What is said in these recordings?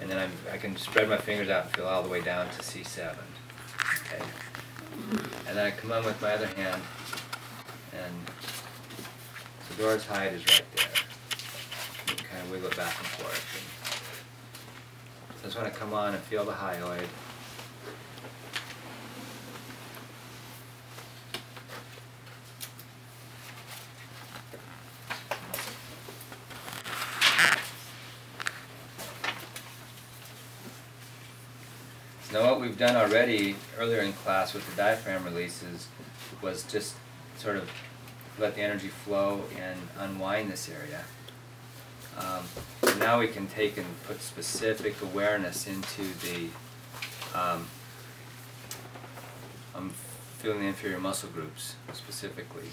And then I can spread my fingers out and feel all the way down to C7. Okay. And then I come on with my other hand, and so Dora's hide is right there. You can kind of wiggle it back and forth. And so I just want to come on and feel the hyoid. Now what we've done already earlier in class with the diaphragm releases was just sort of let the energy flow and unwind this area. Now we can take and put specific awareness into the, I'm feeling the inferior muscle groups specifically.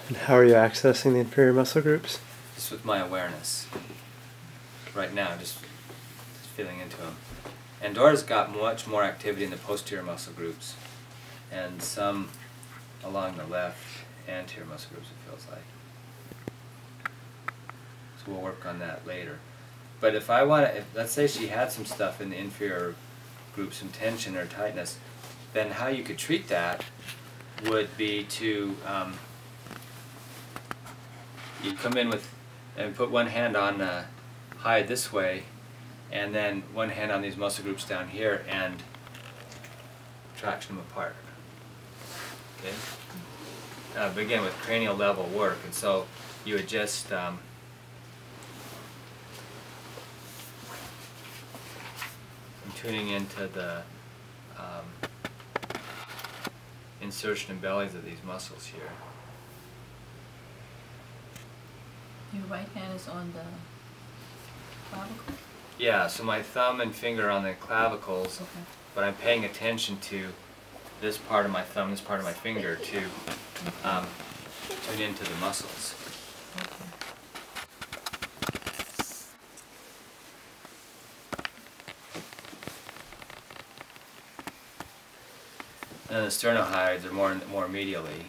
And how are you accessing the inferior muscle groups? Just with my awareness. Right now, just feeling into them. And Dora's got much more activity in the posterior muscle groups, and some along the left anterior muscle groups, it feels like. So we'll work on that later. But if I want to, let's say she had some stuff in the inferior group, some tension or tightness, then how you could treat that would be to, you come in with, and put one hand on the hide this way, and then one hand on these muscle groups down here, and traction them apart. Okay? Begin with cranial level work, and so you would just I'm tuning into the insertion and bellies of these muscles here. Your right hand is on the clavicle? Yeah, so my thumb and finger on the clavicles, Okay. but I'm paying attention to this part of my thumb, this part of my finger to tune into the muscles. Okay. And then the sternohyoids are more medially.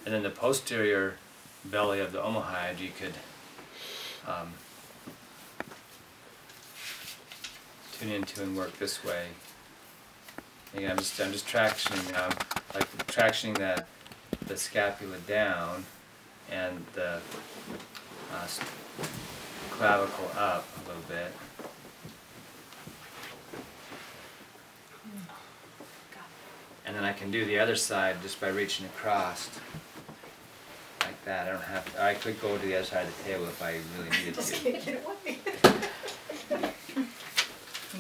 And then the posterior belly of the omohyoid, you could tune into and work this way. Again, I'm just tractioning now, like tractioning the scapula down and the clavicle up a little bit. And then I can do the other side just by reaching across. Like that. I don't have to, I could go to the other side of the table if I really needed Just to. can't get away.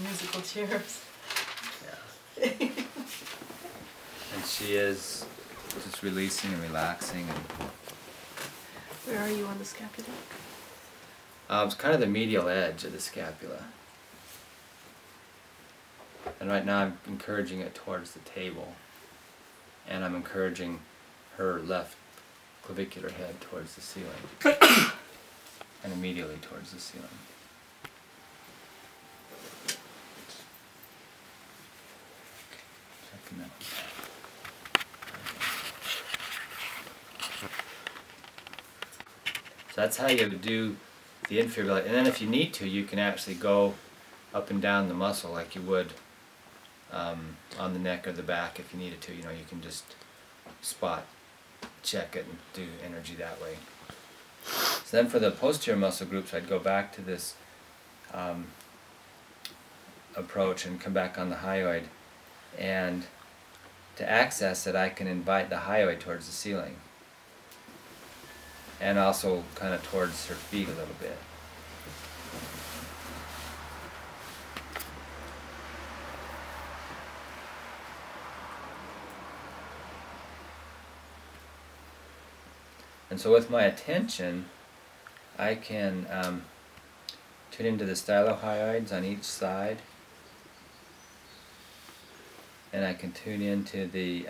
Musical chairs. Yeah. And she is just releasing and relaxing. And Where are you on the scapula? it's kind of the medial edge of the scapula. And right now I'm encouraging it towards the table. And I'm encouraging her left clavicular head towards the ceiling. And immediately towards the ceiling. Checking that one. So that's how you do the inferior belly. And then if you need to, you can actually go up and down the muscle like you would on the neck or the back if you needed to. You know, you can just spot check it and do energy that way. So then for the posterior muscle groups, I'd go back to this approach and come back on the hyoid. And to access it, I can invite the hyoid towards the ceiling. And also kind of towards her feet a little bit. And so with my attention, I can tune into the stylohyoids on each side. And I can tune into the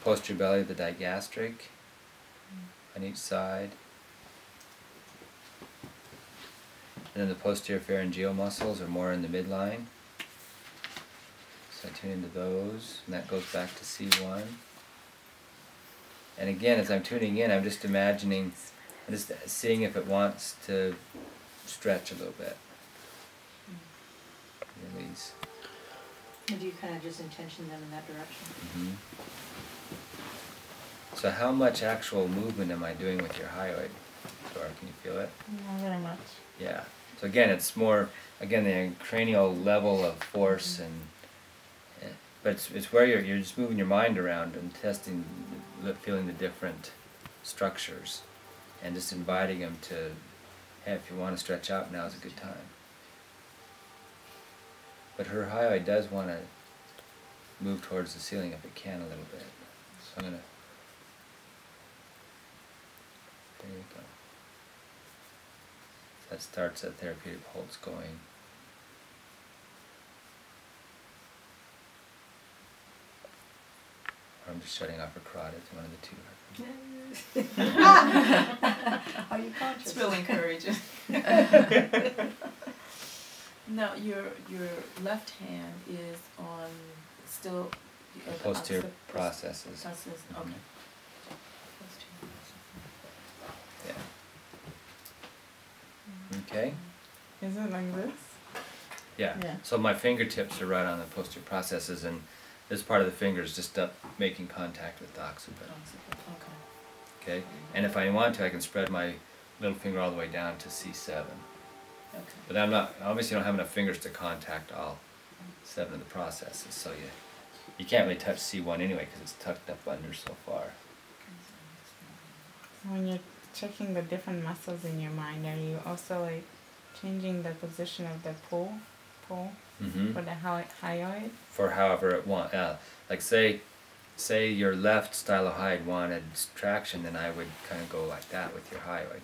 posterior belly of the digastric on each side. And then the posterior pharyngeal muscles are more in the midline. So I tune into those, and that goes back to C1. And again, as I'm tuning in, I'm just imagining, I'm just seeing if it wants to stretch a little bit. Release. And do you kind of just intention them in that direction? Mm-hmm. So how much actual movement am I doing with your hyoid, Dora? Can you feel it? Not very much. Yeah. So again, it's more, again, the cranial level of force, and but it's where you're just moving your mind around and testing, feeling the different structures, and just inviting them to, hey, if you want to stretch out, now's a good time. But her hyoid does want to move towards the ceiling if it can a little bit. So I'm going to, there you go. That starts that therapeutic pulse going. Or I'm just shutting off her carotids, one of the two. Are you conscious? It's really encouraging. Now, your left hand is on still the other Posterior opposite- processes. process, Mhm. okay. Yeah. Okay? Is it like this? Yeah. Yeah. So my fingertips are right on the posterior processes, and this part of the finger is just up making contact with the occiput. Okay. Okay? And if I want to, I can spread my little finger all the way down to C7. Okay. But I'm not, obviously don't have enough fingers to contact all 7 of the processes, so you can't really touch C1 anyway because it's tucked up under so far. When you're checking the different muscles in your mind, are you also like changing the position of the pole Mm-hmm. for the hyoid? For however it wants. Like say your left stylohyoid wanted traction, then I would kind of go like that with your hyoid,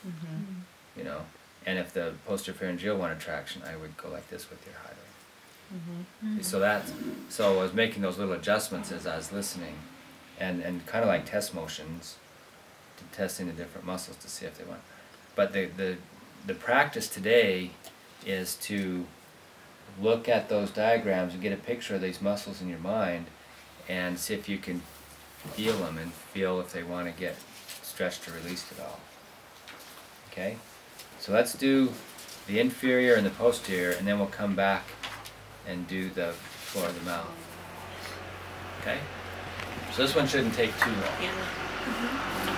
Mm-hmm. you know. And if the posterior pharyngeal wanted traction, I would go like this with your hyoid. Mm-hmm. So I was making those little adjustments as I was listening, and kind of like test motions, to testing the different muscles to see if they want. But the practice today is to look at those diagrams and get a picture of these muscles in your mind, and see if you can feel them and feel if they want to get stretched or released at all. Okay? So let's do the inferior and the posterior, and then we'll come back and do the floor of the mouth. Okay? So this one shouldn't take too long. Yeah.